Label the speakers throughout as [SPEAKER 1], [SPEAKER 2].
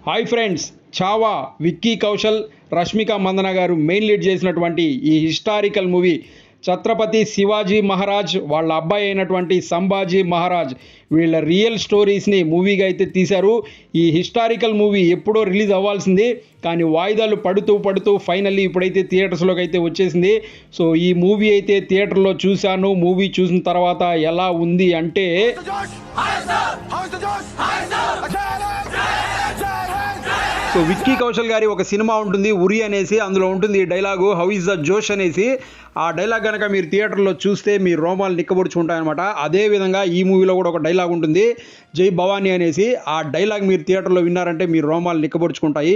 [SPEAKER 1] Hi friends, Chhaava Vicky Kaushal, Rashmika Mandanna గారు main lead చేసినటువంటి ఈ హిస్టారికల్ మూవీ ఛత్రపతి శివాజీ మహారాజ్ వాళ్ళ అబ్బాయి అయినటువంటి సంభాజీ మహారాజ్ వీళ్ళ రియల్ స్టోరీస్ని మూవీగా అయితే తీశారు. ఈ హిస్టారికల్ మూవీ ఎప్పుడో రిలీజ్ అవ్వాల్సింది, కానీ వాయిదాలు పడుతూ ఫైనల్లీ ఇప్పుడైతే థియేటర్స్లోకి అయితే వచ్చేసింది. సో ఈ మూవీ అయితే థియేటర్లో చూశాను. మూవీ చూసిన తర్వాత ఎలా ఉంది అంటే సో విక్కీ కౌశల్ గారి ఒక సినిమా ఉంటుంది ఉరి అనేసి, అందులో ఉంటుంది ఈ డైలాగు హౌ ఇస్ ద జోష్ అనేసి. ఆ డైలాగ్ కనుక మీరు థియేటర్లో చూస్తే మీ రోమాలు నిక్కబొడుచుకుంటాయన్నమాట. అదేవిధంగా ఈ మూవీలో కూడా ఒక డైలాగ్ ఉంటుంది జై భవానీ అనేసి. ఆ డైలాగ్ మీరు థియేటర్లో విన్నారంటే మీ రోమాలు నిక్కబొడుచుకుంటాయి.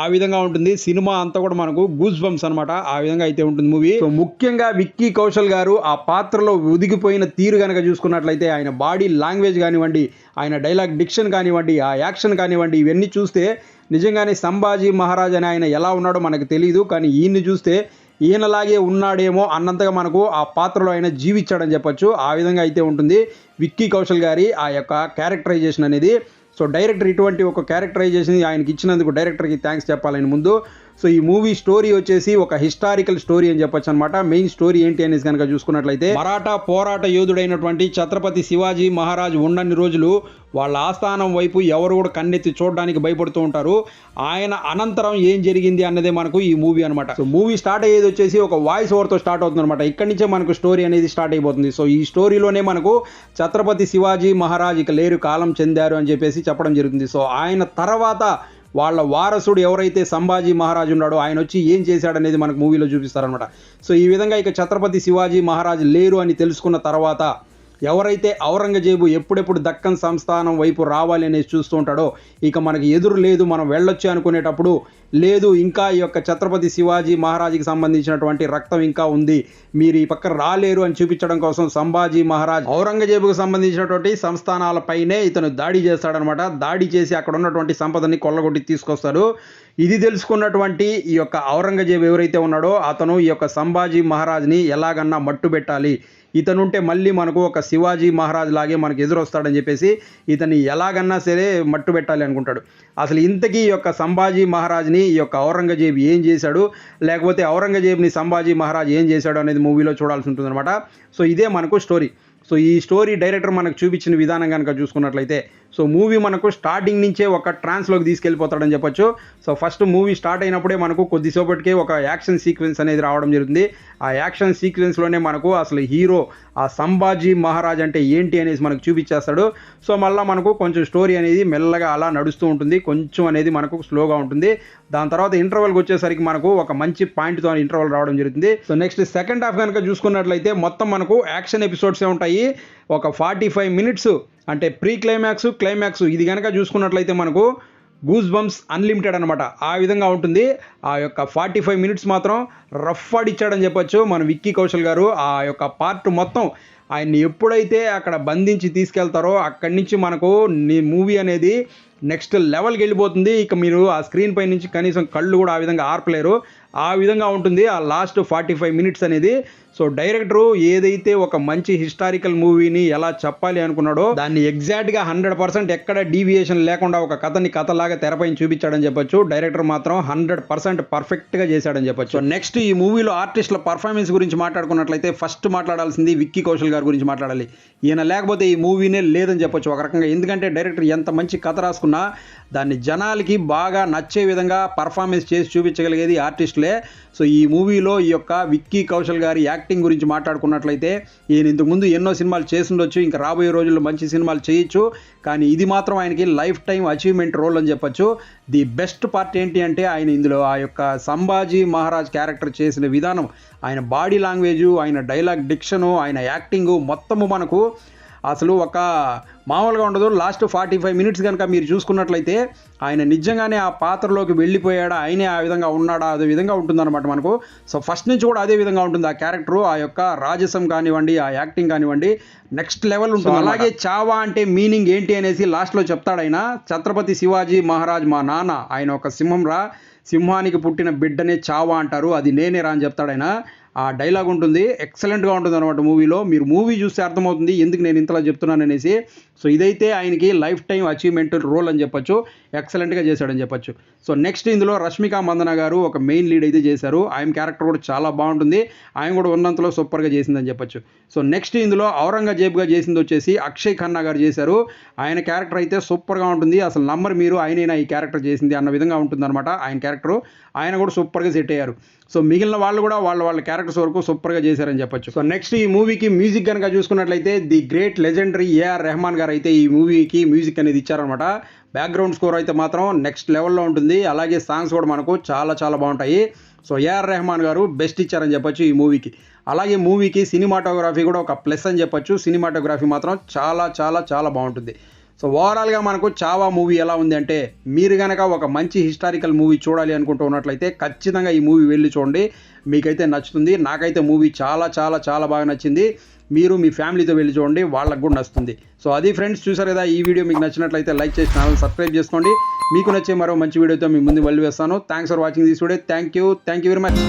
[SPEAKER 1] ఆ విధంగా ఉంటుంది సినిమా అంతా కూడా, మనకు గూస్ బంప్స్ అనమాట. ఆ విధంగా అయితే ఉంటుంది మూవీ. సో ముఖ్యంగా విక్కీ కౌశల్ గారు ఆ పాత్రలో ఒదిగిపోయిన తీరు కనుక చూసుకున్నట్లయితే ఆయన బాడీ లాంగ్వేజ్ కానివ్వండి, ఆయన డైలాగ్ డిక్షన్ కానివ్వండి, ఆ యాక్షన్ కానివ్వండి, ఇవన్నీ చూస్తే నిజంగానే సంభాజీ మహారాజ్ అని ఆయన ఎలా ఉన్నాడో మనకు తెలియదు, కానీ ఈయన్ని చూస్తే ఈయనలాగే ఉన్నాడేమో అన్నంతగా మనకు ఆ పాత్రలో ఆయన జీవించాడని చెప్పొచ్చు. ఆ విధంగా అయితే ఉంటుంది విక్కీ కౌశల్ గారి ఆ యొక్క క్యారెక్టరైజేషన్ అనేది. సో డైరెక్టర్ ఇటువంటి ఒక క్యారెక్టరైజేషన్ ఆయనకి ఇచ్చినందుకు డైరెక్టర్కి థ్యాంక్స్ చెప్పాలని ముందు. సో ఈ మూవీ స్టోరీ వచ్చేసి ఒక హిస్టారికల్ స్టోరీ అని చెప్పొచ్చు అనమాట. మెయిన్ స్టోరీ ఏంటి అనేసి కనుక చూసుకున్నట్లయితే, మరాఠా పోరాట యోధుడైనటువంటి ఛత్రపతి శివాజీ మహారాజ్ ఉన్నన్ని రోజులు వాళ్ళ ఆస్థానం వైపు ఎవరు కూడా కన్నెత్తి చూడడానికి భయపడుతూ ఉంటారు. ఆయన అనంతరం ఏం జరిగింది అన్నదే మనకు ఈ మూవీ అనమాట. సో మూవీ స్టార్ట్ అయ్యేది వచ్చేసి ఒక వాయిస్ ఓవర్తో స్టార్ట్ అవుతుంది అనమాట. ఇక్కడి నుంచే మనకు స్టోరీ అనేది స్టార్ట్ అయిపోతుంది. సో ఈ స్టోరీలోనే మనకు ఛత్రపతి శివాజీ మహారాజ్ ఇక లేరు, కాలం చెందారు అని చెప్పేసి చెప్పడం జరుగుతుంది. సో ఆయన తర్వాత వాళ్ళ వారసుడు ఎవరైతే సంభాజీ మహారాజు ఉన్నాడో ఆయన వచ్చి ఏం చేశాడనేది మనకు మూవీలో చూపిస్తారనమాట. సో ఈ విధంగా ఇక ఛత్రపతి శివాజీ మహారాజ్ లేరు అని తెలుసుకున్న తర్వాత ఎవరైతే ఔరంగజేబు ఎప్పుడెప్పుడు దక్కన్ సంస్థానం వైపు రావాలి అనేసి చూస్తూ ఉంటాడో, ఇక మనకి ఎదురు లేదు, మనం వెళ్ళొచ్చు అనుకునేటప్పుడు లేదు, ఇంకా ఈ యొక్క ఛత్రపతి శివాజీ మహారాజుకి సంబంధించినటువంటి రక్తం ఇంకా ఉంది, మీరు ఈ పక్క రాలేరు అని చూపించడం కోసం సంభాజీ మహారాజ్ ఔరంగజేబుకు సంబంధించినటువంటి సంస్థానాలపైనే ఇతను దాడి చేస్తాడనమాట. దాడి చేసి అక్కడ ఉన్నటువంటి సంపదని కొల్లగొట్టి తీసుకొస్తాడు. ఇది తెలుసుకున్నటువంటి ఈ యొక్క ఔరంగజేబు ఎవరైతే ఉన్నాడో అతను ఈ యొక్క సంభాజీ మహారాజ్ని ఎలాగన్నా మట్టు పెట్టాలి, ఇతనుంటే మళ్ళీ మనకు ఒక శివాజీ మహారాజ్ లాగే మనకు ఎదురొస్తాడని చెప్పేసి ఇతన్ని ఎలాగన్నా సరే మట్టు పెట్టాలి అనుకుంటాడు. అసలు ఇంతకీ ఈ యొక్క సంభాజీ మహారాజ్ని ఈ యొక్క ఔరంగజేబు ఏం చేశాడు, లేకపోతే ఔరంగజేబుని సంభాజీ మహారాజ్ ఏం చేశాడు అనేది మూవీలో చూడాల్సి ఉంటుందన్నమాట. సో ఇదే మనకు స్టోరీ. సో ఈ స్టోరీ డైరెక్టర్ మనకు చూపించిన విధానం కనుక చూసుకున్నట్లయితే, సో మూవీ మనకు స్టార్టింగ్ నుంచే ఒక ట్రాన్స్లోకి తీసుకెళ్ళిపోతాడని చెప్పొచ్చు. సో ఫస్ట్ మూవీ స్టార్ట్ అయినప్పుడే మనకు కొద్దిసేపటికే ఒక యాక్షన్ సీక్వెన్స్ అనేది రావడం జరుగుతుంది. ఆ యాక్షన్ సీక్వెన్స్లోనే మనకు అసలు హీరో ఆ సంభాజీ మహారాజ్ అంటే ఏంటి అనేసి మనకు చూపించేస్తాడు. సో మళ్ళీ మనకు కొంచెం స్టోరీ అనేది మెల్లగా అలా నడుస్తూ ఉంటుంది, కొంచెం అనేది మనకు స్లోగా ఉంటుంది. దాని తర్వాత ఇంటర్వల్కి వచ్చేసరికి మనకు ఒక మంచి పాయింట్తో ఇంటర్వల్ రావడం జరుగుతుంది. సో నెక్స్ట్ సెకండ్ హాఫ్ కనుక చూసుకున్నట్లయితే మొత్తం మనకు యాక్షన్ ఎపిసోడ్సే ఉంటాయి. ఒక 45 మినిట్స్ అంటే ప్రీ క్లైమాక్స్, క్లైమాక్స్ ఇది కనుక చూసుకున్నట్లయితే మనకు గూస్ బంప్స్ అన్లిమిటెడ్ అనమాట. ఆ విధంగా ఉంటుంది. ఆ యొక్క 45 మినిట్స్ మాత్రం రఫ్ ఆడిచ్చాడని చెప్పొచ్చు మన విక్కీ కౌశల్ గారు. ఆ యొక్క పార్ట్ మొత్తం ఆయన్ని ఎప్పుడైతే అక్కడ బంధించి తీసుకెళ్తారో అక్కడి నుంచి మనకు మూవీ అనేది నెక్స్ట్ లెవెల్కి వెళ్ళిపోతుంది. ఇక మీరు ఆ స్క్రీన్ పై నుంచి కనీసం కళ్ళు కూడా ఆ విధంగా ఆర్పలేరు. ఆ విధంగా ఉంటుంది ఆ లాస్ట్ 45 మినిట్స్ అనేది. సో డైరెక్టరు ఏదైతే ఒక మంచి హిస్టారికల్ మూవీని ఎలా చెప్పాలి అనుకున్నాడో దాన్ని ఎగ్జాక్ట్గా 100% ఎక్కడ డీవియేషన్ లేకుండా ఒక కథని కథలాగా తెరపైన చూపించాడని చెప్పొచ్చు. డైరెక్టర్ మాత్రం 100% పర్ఫెక్ట్గా చేశాడని చెప్పొచ్చు. సో నెక్స్ట్ ఈ మూవీలో ఆర్టిస్టుల పర్ఫార్మెన్స్ గురించి మాట్లాడుకున్నట్లయితే ఫస్ట్ మాట్లాడాల్సింది విక్కీ కౌశల్ గారి గురించి మాట్లాడాలి. ఈయన లేకపోతే ఈ మూవీనే లేదని చెప్పొచ్చు ఒక రకంగా. ఎందుకంటే డైరెక్టర్ ఎంత మంచి కథ రాసుకున్నా దాన్ని జనాలకి బాగా నచ్చే విధంగా పర్ఫార్మెన్స్ చేసి చూపించగలిగేది ఆర్టిస్టులే. సో ఈ మూవీలో ఈ యొక్క విక్కీ కౌశల్ గారి యాక్టింగ్ గురించి మాట్లాడుకున్నట్లయితే ఈయన ఇంతకుముందు ఎన్నో సినిమాలు చేసిండొచ్చు, ఇంకా రాబోయే రోజుల్లో మంచి సినిమాలు చేయొచ్చు, కానీ ఇది మాత్రం ఆయనకి లైఫ్ టైం అచీవ్మెంట్ రోల్ అని చెప్పొచ్చు. ది బెస్ట్ పార్ట్ ఏంటి అంటే ఆయన ఇందులో ఆ యొక్క సంభాజీ మహారాజ్ క్యారెక్టర్ చేసిన విధానం, ఆయన బాడీ లాంగ్వేజు, ఆయన డైలాగ్ డిక్షను, ఆయన యాక్టింగు మొత్తము మనకు అసలు ఒక మామూలుగా ఉండదు. లాస్ట్ 45 మినిట్స్ కనుక మీరు చూసుకున్నట్లయితే ఆయన నిజంగానే ఆ పాత్రలోకి వెళ్ళిపోయాడా, ఆయనే ఆ విధంగా ఉన్నాడా, అదే విధంగా ఉంటుందన్నమాట మనకు. సో ఫస్ట్ నుంచి కూడా అదే విధంగా ఉంటుంది ఆ క్యారెక్టరు. ఆ యొక్క రాజసం కానివ్వండి, ఆ యాక్టింగ్ కానివ్వండి నెక్స్ట్ లెవెల్ ఉంటుంది. అలాగే చావా అంటే మీనింగ్ ఏంటి అనేసి లాస్ట్లో చెప్తాడు ఆయన. ఛత్రపతి శివాజీ మహారాజ్ మా నాన్న, ఆయన ఒక సింహం రా, సింహానికి పుట్టిన బిడ్డనే చావా అంటారు, అది నేనే రా అని చెప్తాడు ఆయన. ఆ డైలాగ్ ఉంటుంది, ఎక్సలెంట్గా ఉంటుంది అనమాట మూవీలో. మీరు మూవీ చూస్తే అర్థమవుతుంది ఎందుకు నేను ఇంతలా చెప్తున్నాను అనేసి. సో ఇదైతే ఆయనకి లైఫ్ టైం అచీవ్మెంట్ రోల్ అని చెప్పొచ్చు. ఎక్సలెంట్గా చేశాడని చెప్పొచ్చు. సో నెక్స్ట్ ఇందులో రష్మిక మందన గారు ఒక మెయిన్ లీడ్ అయితే చేశారు. ఆయన క్యారెక్టర్ కూడా చాలా బాగుంటుంది. ఆయన కూడా ఉన్నంతలో సూపర్గా చేసిందని చెప్పొచ్చు. సో నెక్స్ట్ ఇందులో ఔరంగజేబ్గా చేసింది వచ్చేసి అక్షయ్ ఖన్నా గారు చేశారు. ఆయన క్యారెక్టర్ అయితే సూపర్గా ఉంటుంది. అసలు నమ్మరు మీరు, ఆయనైనా ఈ క్యారెక్టర్ చేసింది అన్న విధంగా ఉంటుందన్నమాట ఆయన క్యారెక్టరు. ఆయన కూడా సూపర్గా సెట్ అయ్యారు. సో మిగిలిన వాళ్ళు కూడా వాళ్ళ క్యారెక్టర్స్ వరకు సూపర్గా చేశారని చెప్పొచ్చు. సో నెక్స్ట్ ఈ మూవీకి మ్యూజిక్ కనుక చూసుకున్నట్లయితే the great legendary A R Rahman garu అయితే ఈ మూవీకి మ్యూజిక్ అనేది ఇచ్చారనమాట. బ్యాక్గ్రౌండ్ స్కోర్ అయితే మాత్రం నెక్స్ట్ లెవెల్లో ఉంటుంది. అలాగే సాంగ్స్ కూడా మనకు చాలా చాలా బాగుంటాయి. సో ఏఆర్ రెహమాన్ గారు బెస్ట్ ఇచ్చారని చెప్పొచ్చు ఈ మూవీకి. అలాగే మూవీకి సినిమాటోగ్రఫీ కూడా ఒక ప్లస్ అని చెప్పొచ్చు. సినిమాటోగ్రఫీ మాత్రం చాలా చాలా చాలా బాగుంటుంది. సో ఓవరాల్గా మనకు చావా మూవీ ఎలా ఉంది అంటే, మీరు కనుక ఒక మంచి హిస్టారికల్ మూవీ చూడాలి అనుకుంటూ ఉన్నట్లయితే ఖచ్చితంగా ఈ మూవీ వెళ్ళి చూడండి, మీకైతే నచ్చుతుంది. నాకైతే మూవీ చాలా చాలా చాలా బాగా నచ్చింది. మీరు మీ ఫ్యామిలీతో వెళ్ళి చూడండి, వాళ్ళకు కూడా నచ్చుతుంది. సో అది ఫ్రెండ్స్, చూసారు కదా, ఈ వీడియో మీకు నచ్చినట్లయితే లైక్ చేసి ఛానల్ సబ్స్క్రైబ్ చేసుకోండి. మీకు నచ్చే మరో మంచి వీడియోతో మీ ముందు మళ్ళీ వేస్తాను. Thanks for watching this video. Thank you very much.